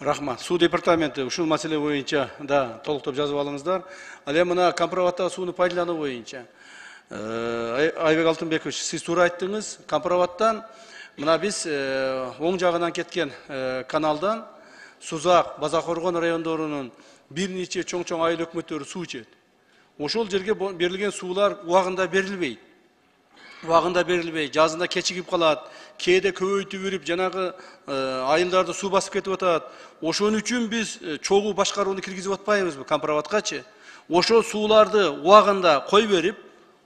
Рахмат. Су департаменті ушул маселе боюнча да толуктоп жазып алыңыздар. Ал эми мына компроваттагы сууну пайдалануу боюнча Айбек Алтынбекович, сиз туура айттыңыз. Компроваттан мына биз оң жагынан кеткен каналдан Сузак, Базакоргон райондорунун бир нече чоң айыл өкмөттөрү суу ичет. Ошол жерге берилген суулар убагында берилбейт. Убагында берилбей, жазында кечигип калат, кээде көбөйтүп берип, жанагы айылдарды суу басып кетип атат. Ошон үчүн биз чогуу башкарууну киргизип атпайбызбы компроваткачы? Ошол сууларды убагында кой берип,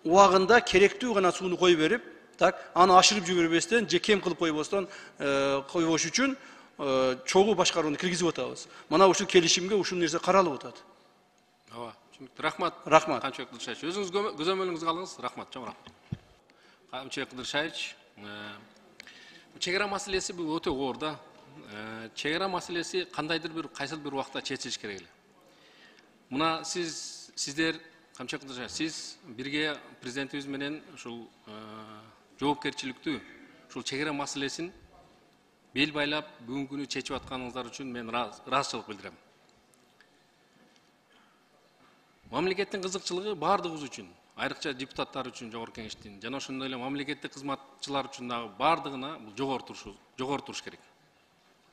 убагында керектүү гана сууну кой берип, так, аны ашырып жибербестен, же кем кылып койбостон койбош үчүн чогуу башкарууну киргизип атабыз. Мына ушул келишимге ушул нерсе каралып атат. Ооба, түшүнүктүү. Рахмат. Рахмат. Камчыбек Кыдыршаевич, өзүңүз көзөмөлүңүзгө алыңыз. Рахмат, чоң рахмат. Камчыбек Кыдыршаевич, чегара маселеси бул өтө оор да. Чегара маселеси кандайдыр бир кайсыл бир убакта чечилиш керек эле. Мына сиздер Камчыбек Кыдыршаевич, сиз бирге президентибиз менен ушул жоопкерчиликтүү ушул чегара маселесин бел байлап бүгүнкү күнү чечип атканыңыздар үчүн мен ыраазычылык билдирем. Мамлекеттин кызыкчылыгы бардыгыбыз үчүн, айрыкча депутаттар үчүн жогорку кеңештин жана ошондой эле мамлекеттик кызматчылар үчүн дагы бардыгына бул жогору туруш керек.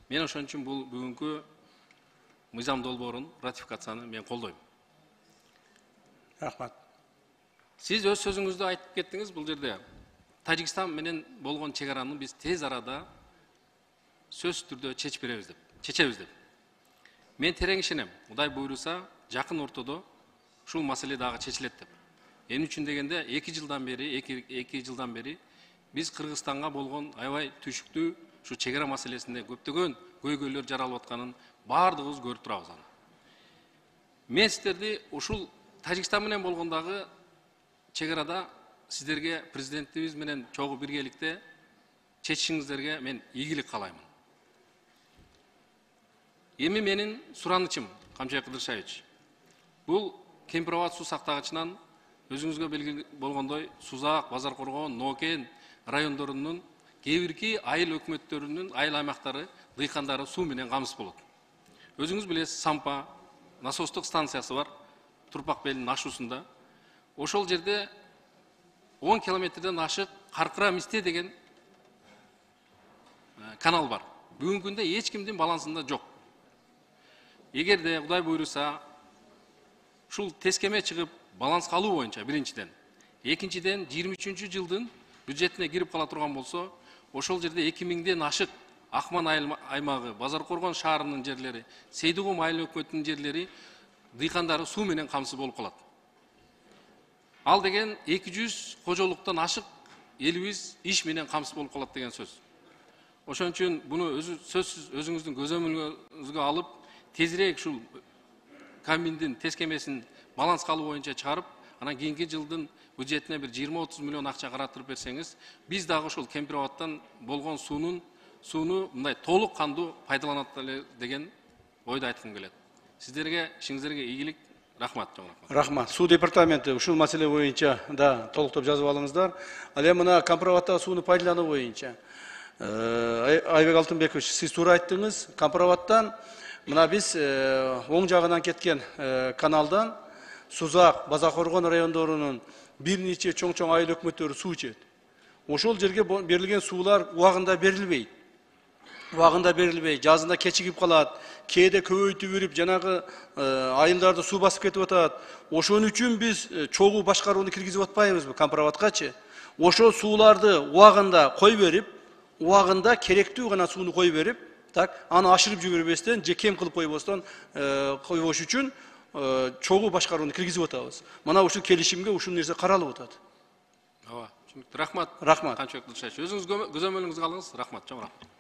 Мен ошон үчүн бул бүгүнкү мыйзам долбоорун ратификацияны мен колдойм. Рахмат. Сиз өз сөзүңүздө айтып кеттиңиз, бул жерде Тажикстан менен болгон чегараны биз тез арада сөзсүз түрдө чечебиз деп. Мен терең ишенем, Кудай буйруса, жакын ортодо ушул маселе дагы чечилет деп. Эмне үчүн дегенде 2 жылдан бери биз Кыргызстанга болгон аябай түшүктүү ушу чегара маселесинде көптөгөн көйгөйлөр жаралып атканын бардыгыбыз көрүп турабыз аны. Мен сиздерди ушул Тажикстан менен болгондагы чегарада сиздерге президентибиз менен чогуу биргеликте чечишиңиздерге мен ийгилик каалаймын. Эми менин суранычым, Камчыбек Кыдыршаевич, бул Кемпироват суу сактагычынан өзүңүзгө белгилүү болгондой Сузак, Базаркоргон, Нокен райондорунун кээ бирки айыл өкмөттөрүнүн айыл аймактары дыйкандары суу менен камсыз болот. Өзүңүз билесиз, Сампа насостук станциясы бар, Турпак белинин ашуусунда. Ошол жерде 10 километрден ашык Каркыра Мисте деген канал бар. Бүгүнкү күндө эч кимдин балансында жок. Эгерде Кудай буйруса, ушул тескеме чыгып баланска алуу боюнча биринчиден, экинчиден 23-жылдын бюджетине кирип кала турган болсо, ошол жерде 2000ден ашык Акман аймагы, Базаркоргон шаарынын жерлери, Сейдигум айыл өкмөтүнүн жерлери дыйкандары суу менен камсыз болуп калат. Ал деген 200 кожолуктан ашык элибиз иш менен камсыз болуп калат деген сөз. Ошон үчүн буну сөзсүз өзүңүздүн көзөмөлүңүзгө алып, тезирээк ушул комбиндин тескемесин баланска алуу боюнча чыгарып, анан кийинки жылдын бюджетине бир 20-30 миллион акча каратырып берсеңиз, биз дагы ушул Кемпироваттан болгон сууну мындай толук кандуу пайдаланат деген ойду айткым келет. Сиздерге, ишиңиздерге ийгилик. Рахмат, чоң рахмат. Рахмат. Су департаменти ушул маселе боюнча да толуктоп жазып алыңыздар. Ал эми мына компроваттагы сууну пайдалануу боюнча Айбек Алтынбекович, сиз туура айттыңыз. Компроваттан мына биз оң жагынан кеткен каналдан Сузак, Базакоргон райондорунун бир нече чоң айыл өкмөттөрү суу ичет. Ошол жерге берилген суулар убагында берилбейт. Убагында берилбей, жазында кечигип калат, кээде көбөйтүп берип, жанагы айылдарды суу басып кетип атат. Ошон үчүн биз чогуу башкарууну киргизип атпайбызбы компроваткачы? Ошол сууларды убагында кой берип, убагында керектүү гана сууну кой берип, так, аны ашырып жибербестен, же кем кылып койбостон койбош үчүн чогуу башкарууну киргизип атабыз. Мына ушул келишимге ушул нерсе каралып атат. Ооба, түшүнүктүү. Рахмат. Рахмат. Камчыбек Кыдыршаевич, өзүңүз көзөмөлүңүзгө алыңыз. Рахмат, чоң рахмат.